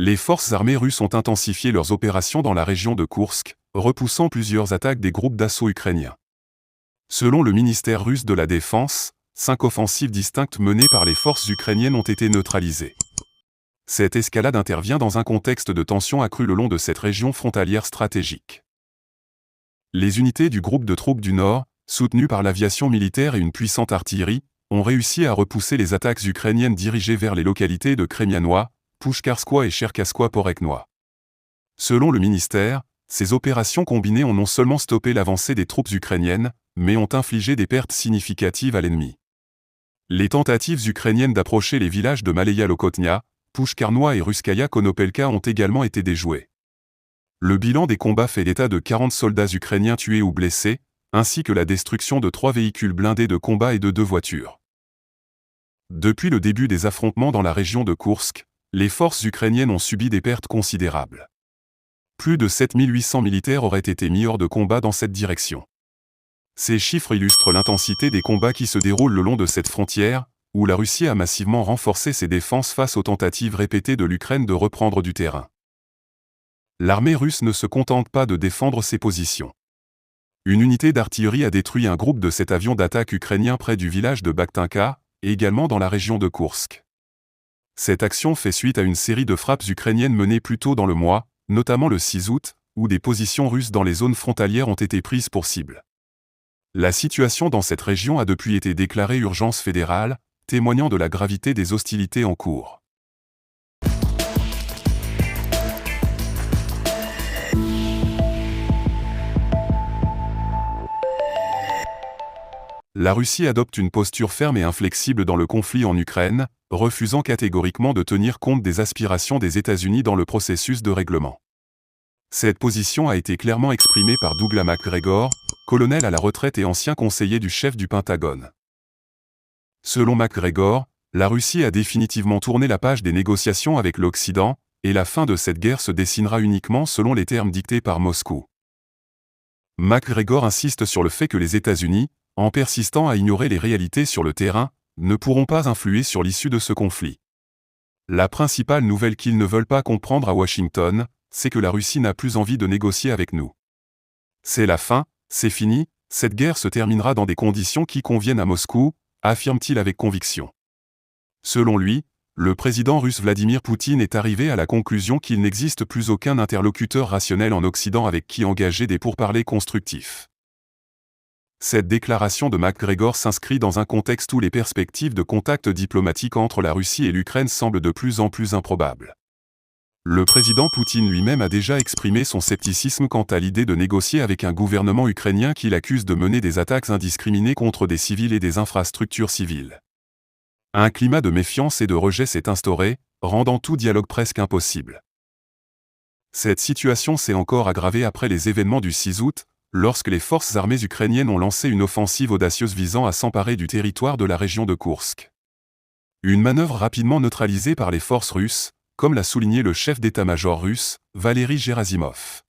Les forces armées russes ont intensifié leurs opérations dans la région de Koursk, repoussant plusieurs attaques des groupes d'assaut ukrainiens. Selon le ministère russe de la Défense, 5 offensives distinctes menées par les forces ukrainiennes ont été neutralisées. Cette escalade intervient dans un contexte de tensions accrues le long de cette région frontalière stratégique. Les unités du groupe de troupes du Nord, soutenues par l'aviation militaire et une puissante artillerie, ont réussi à repousser les attaques ukrainiennes dirigées vers les localités de Kremianoye, Pushkarskoye et Cherkaskoye-Poreknoye. Selon le ministère, ces opérations combinées ont non seulement stoppé l'avancée des troupes ukrainiennes, mais ont infligé des pertes significatives à l'ennemi. Les tentatives ukrainiennes d'approcher les villages de Maleya-Lokotnia, Pushkarnoye et Ruskaya Konopelka ont également été déjouées. Le bilan des combats fait l'état de 40 soldats ukrainiens tués ou blessés, ainsi que la destruction de 3 véhicules blindés de combat et de 2 voitures. Depuis le début des affrontements dans la région de Koursk, les forces ukrainiennes ont subi des pertes considérables. Plus de 7800 militaires auraient été mis hors de combat dans cette direction. Ces chiffres illustrent l'intensité des combats qui se déroulent le long de cette frontière, où la Russie a massivement renforcé ses défenses face aux tentatives répétées de l'Ukraine de reprendre du terrain. L'armée russe ne se contente pas de défendre ses positions. Une unité d'artillerie a détruit un groupe de 7 avions d'attaque ukrainiens près du village de Bakhtinka, et également dans la région de Koursk. Cette action fait suite à une série de frappes ukrainiennes menées plus tôt dans le mois, notamment le 6 août, où des positions russes dans les zones frontalières ont été prises pour cible. La situation dans cette région a depuis été déclarée urgence fédérale, témoignant de la gravité des hostilités en cours. La Russie adopte une posture ferme et inflexible dans le conflit en Ukraine, refusant catégoriquement de tenir compte des aspirations des États-Unis dans le processus de règlement. Cette position a été clairement exprimée par Douglas Macgregor, colonel à la retraite et ancien conseiller du chef du Pentagone. Selon Macgregor, la Russie a définitivement tourné la page des négociations avec l'Occident, et la fin de cette guerre se dessinera uniquement selon les termes dictés par Moscou. Macgregor insiste sur le fait que les États-Unis, en persistant à ignorer les réalités sur le terrain, ne pourront pas influer sur l'issue de ce conflit. La principale nouvelle qu'ils ne veulent pas comprendre à Washington, c'est que la Russie n'a plus envie de négocier avec nous. C'est la fin, c'est fini, cette guerre se terminera dans des conditions qui conviennent à Moscou, affirme-t-il avec conviction. Selon lui, le président russe Vladimir Poutine est arrivé à la conclusion qu'il n'existe plus aucun interlocuteur rationnel en Occident avec qui engager des pourparlers constructifs. Cette déclaration de Macgregor s'inscrit dans un contexte où les perspectives de contact diplomatique entre la Russie et l'Ukraine semblent de plus en plus improbables. Le président Poutine lui-même a déjà exprimé son scepticisme quant à l'idée de négocier avec un gouvernement ukrainien qu'il accuse de mener des attaques indiscriminées contre des civils et des infrastructures civiles. Un climat de méfiance et de rejet s'est instauré, rendant tout dialogue presque impossible. Cette situation s'est encore aggravée après les événements du 6 août, lorsque les forces armées ukrainiennes ont lancé une offensive audacieuse visant à s'emparer du territoire de la région de Koursk. Une manœuvre rapidement neutralisée par les forces russes, comme l'a souligné le chef d'état-major russe, Valery Gerasimov.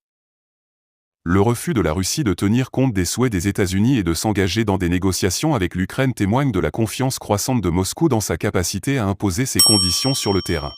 Le refus de la Russie de tenir compte des souhaits des États-Unis et de s'engager dans des négociations avec l'Ukraine témoigne de la confiance croissante de Moscou dans sa capacité à imposer ses conditions sur le terrain.